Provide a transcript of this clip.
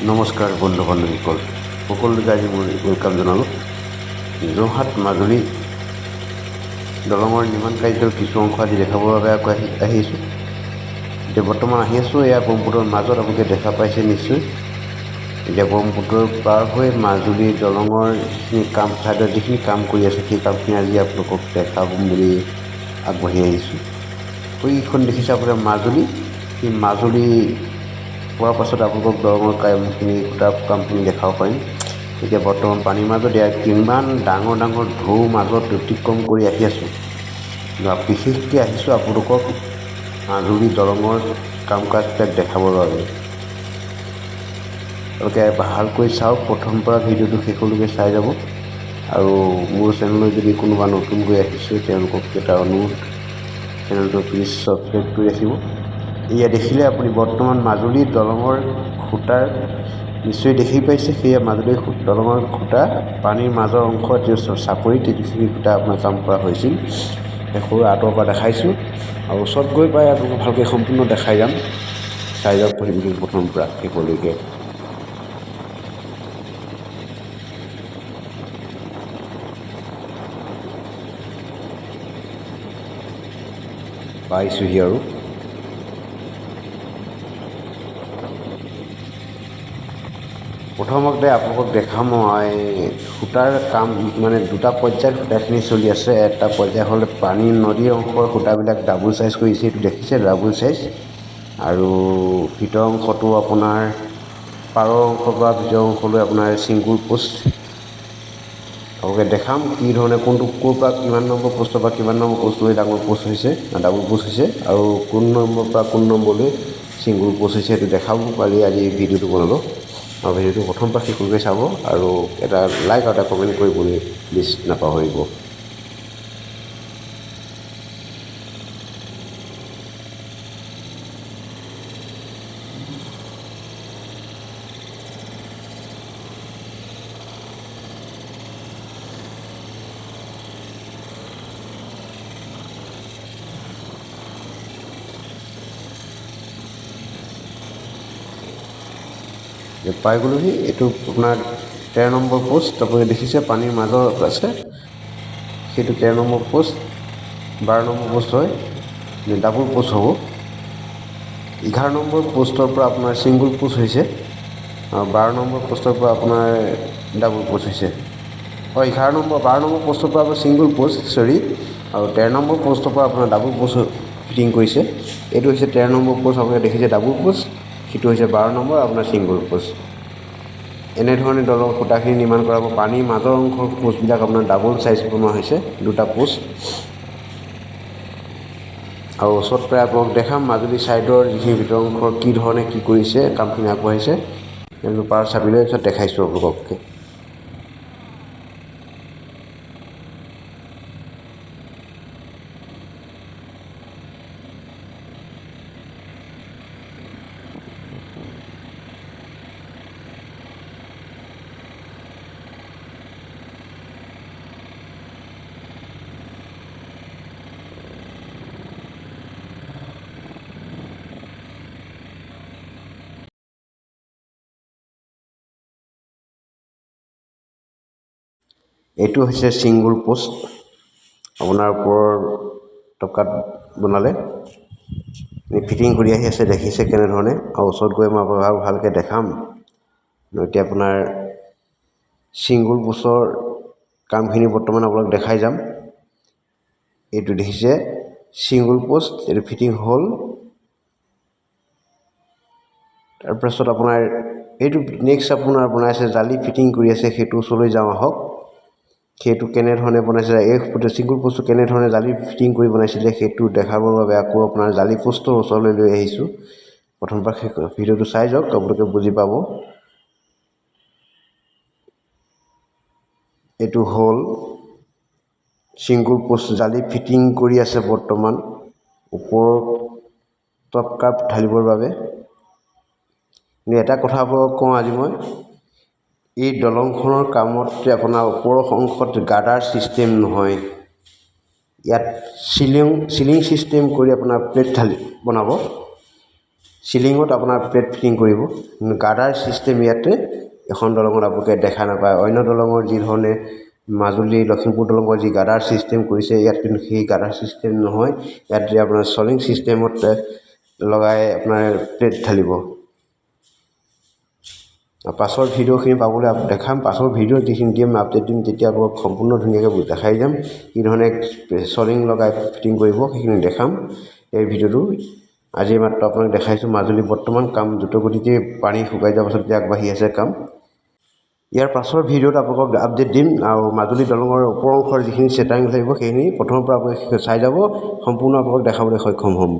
নমস্কাৰ বন্ধু বান্ধৱীসকল সকলোকে আজি মই ৱেলকাম জনালোঁ। যোৰহাট মাজুলী দলঙৰ নিৰ্মাণ কাৰ্যৰ কিছু অংশ আজি দেখাবৰ বাবে আকৌ আহিছোঁ। এতিয়া বৰ্তমান আহি আছোঁ এয়া ব্ৰহ্মপুত্ৰৰ মাজত, আপোনালোকে দেখা পাইছে নিশ্চয়। এতিয়া ব্ৰহ্মপুত্ৰৰ পাৰ হৈ মাজুলী দলঙৰ যিখিনি কাম ছাইডত যিখিনি কাম কৰি আছে সেই কামখিনি আজি আপোনালোকক দেখাম বুলি আগবাঢ়ি আহিছোঁ। এইখন দেখিছে আপোনাৰ মাজুলী, সেই মাজুলী পোৱাৰ পাছত আপোনালোকক দলঙৰ কামখিনি দেখাব পাৰিম। এতিয়া বৰ্তমান পানীৰ মাজত এয়া কিমান ডাঙৰ ডাঙৰ ঢৌ মাজত অতিক্ৰম কৰি আহি আছোঁ। বিশেষকৈ আহিছোঁ আপোনালোকক মাজুলী দলঙৰ কাম কাজবিলাক দেখাবৰ বাবে। তেওঁলোকে ভালকৈ চাওক, প্ৰথম পৰা ভিডিঅ'টো শেষলৈকে চাই যাব। আৰু মোৰ চেনেললৈ যদি কোনোবা নতুনকৈ আহিছে তেওঁলোকক এটা অনুৰোধ, চেনেলটো প্লিজ ছাবস্ক্ৰাইব কৰি ৰাখিব। এয়া দেখিলে আপুনি বৰ্তমান মাজুলী দলঙৰ খুঁটাৰ নিশ্চয় দেখি পাইছে, সেয়া মাজুলী দলঙৰ খুঁটা পানীৰ মাজৰ অংশ চাপৰিত এইখিনি খুঁটা আপোনাৰ কাম কৰা হৈছিল। সৰু আঁতৰৰ পৰা দেখাইছোঁ আৰু ওচৰত গৈ পাই আপোনালোকক ভালকৈ সম্পূৰ্ণ দেখাই যাম। চাই যাওক ভিডিঅ'টো প্ৰথমৰ পৰা শেষলৈকে। পাইছোঁহি আৰু প্ৰথমতে আপোনালোকক দেখাম মই সূতাৰ কাম, মানে দুটা পৰ্যায়ত সূতাখিনি চলি আছে। এটা পৰ্যায় হ'ল পানীৰ নদীৰ অংশৰ সূতাবিলাক ডাবুল চাইজ কৰিছে, এইটো দেখিছে ডাবুল চাইজ। আৰু ভিতৰ অংশটো আপোনাৰ পাৰৰ অংশৰ পৰা ভিতৰ অংশলৈ আপোনাৰ ছিংগুল পোষ্ট। আপোনালোকে দেখাম কি ধৰণে কোনটো ক'ৰ পৰা কিমান নম্বৰ পোষ্টৰ পৰা কিমান নম্বৰ পোষ্টলৈ ডাঙৰ পোষ্ট হৈছে, ডাবুল পোষ্ট হৈছে, আৰু কোন নম্বৰৰ পৰা কোন নম্বৰলৈ ছিংগুল পোষ্ট হৈছে সেইটো দেখাব পাৰি আজি ভিডিঅ'টো বনালোঁ। আৰু ভিডিঅ'টো প্ৰথম পৰা শেষলৈকে চাব আৰু এটা লাইক আৰু এটা কমেণ্ট কৰিবলৈ প্লিজ নাপাহৰিব। পাই গ'লোহি, এইটো আপোনাৰ 13 নম্বৰ পোষ্ট। আপুনি দেখিছে পানীৰ মাজত আছে, সেইটো 13 নম্বৰ পোষ্ট। 12 নম্বৰ পোষ্ট হয়, ডাবুল পোষ্ট হ'ব। 11 নম্বৰ পোষ্টৰ পৰা আপোনাৰ ছিংগুল পোষ্ট হৈছে, আৰু 12 নম্বৰ পোষ্টৰ পৰা আপোনাৰ ডাবুল পোষ্ট হৈছে। 12 নম্বৰ পোষ্টৰ পৰা আপোনাৰ ছিংগুল পোষ্ট, আৰু 13 নম্বৰ পোষ্টৰ পৰা আপোনাৰ ডাবুল পোষ্ট ফিটিং কৰিছে। এইটো হৈছে 13 নম্বৰ পোষ্ট, আপোনালোকে দেখিছে ডাবুল পোষ্ট। সেইটো হৈছে 12 নম্বৰ আপোনাৰ ছিংগুল পোষ্ট। এনেধৰণে দলং খুঁটাখিনি নিৰ্মাণ কৰা হ'ব। পানীৰ মাজৰ অংশৰ পোষ্টবিলাক আপোনাৰ ডাবুল চাইজ বনোৱা হৈছে, দুটা পোষ্ট। আৰু ওচৰত প্ৰায় আপোনালোক দেখাম মাজুলী ছাইডৰ যিখিনি ভিতৰ অংশৰ কি ধৰণে কি কৰিছে, কামখিনি আগবাঢ়িছে। পাৰ চাবিলৈ পিছত দেখাইছোঁ আপোনালোকক। এইটো হৈছে ছিংগুল পোষ্ট, আপোনাৰ ওপৰৰ টকাত বনালে ফিটিং কৰি আহি আছে, দেখিছে কেনেধৰণে। আৰু ওচৰত গৈ মই আপোনাক ভালকৈ দেখাম। এতিয়া আপোনাৰ ছিংগুল পোষ্টৰ কামখিনি বৰ্তমান আপোনাক দেখাই যাম। এইটো দেখিছে ছিংগুল পোষ্ট, এইটো ফিটিং হ'ল। তাৰপাছত আপোনাৰ এইটো নেক্সট আপোনাৰ বনাইছে জালি ফিটিং কৰি আছে, সেইটো ওচৰলৈ যাওঁ আহক। সেইটো কেনেধৰণে বনাইছে, এই ছিংগুল পোষ্টটো কেনেধৰণে জালি ফিটিং কৰি বনাইছিলে সেইটো দেখাবৰ বাবে আকৌ আপোনাৰ জালি পোষ্টৰ ওচৰলৈ লৈ আহিছোঁ। প্ৰথম পৰা ভিডিঅ'টো চাই যাওক, আপোনালোকে বুজি পাব। এইটো হ'ল ছিংগুল পোষ্ট, জালি ফিটিং কৰি আছে বৰ্তমান ওপৰৰ টপ কাপ ঢালিবৰ বাবে। কিন্তু এটা কথা আপোনালোকক কওঁ আজি মই, এই দলংখনৰ কামত আপোনাৰ ওপৰৰ অংশত গাৰ্ডাৰ ছিষ্টেম নহয়, ইয়াত চিলিং ছিষ্টেম কৰি আপোনাৰ প্লেট ঢালি বনাব। চিলিঙত আপোনাৰ প্লেট ফিটিং কৰিব। গাৰ্ডাৰ ছিষ্টেম ইয়াতে এখন দলঙত আপোনালোকে দেখা নাপায়। অন্য দলঙৰ যি ধৰণে মাজুলী লখিমপুৰ দলঙৰ যি গাৰ্ডাৰ ছিষ্টেম কৰিছে, ইয়াত কিন্তু সেই গাৰ্ডাৰ ছিষ্টেম নহয়। ইয়াত আপোনাৰ চলিং ছিষ্টেমত লগাই আপোনাৰ প্লেট ঢালিব। পাছৰ ভিডিঅ'খিনি পাবলৈ দেখাম। পাছৰ ভিডিঅ'ত যিখিনি দিম আপডেট দিম, তেতিয়া আপোনাক সম্পূৰ্ণ ধুনীয়াকৈ দেখাই যাম কি ধৰণে চলিং লগাই ফিটিং কৰিব, সেইখিনি দেখাম এই ভিডিঅ'টো। আজি মাত্ৰ আপোনাক দেখাইছোঁ মাজুলী বৰ্তমান কাম দ্ৰুতগতিতে পানী শুকাই যোৱাৰ পাছত আগবাঢ়ি আছে কাম। ইয়াৰ পাছৰ ভিডিঅ'ত আপোনালোকক আপডেট দিম আৰু মাজুলী দলঙৰ ওপৰ অংশৰ যিখিনি চেটাৰিং লাগিব সেইখিনি প্ৰথমৰ পৰা আপুনি চাই যাব, সম্পূৰ্ণ আপোনালোকক দেখাবলৈ সক্ষম হ'ম।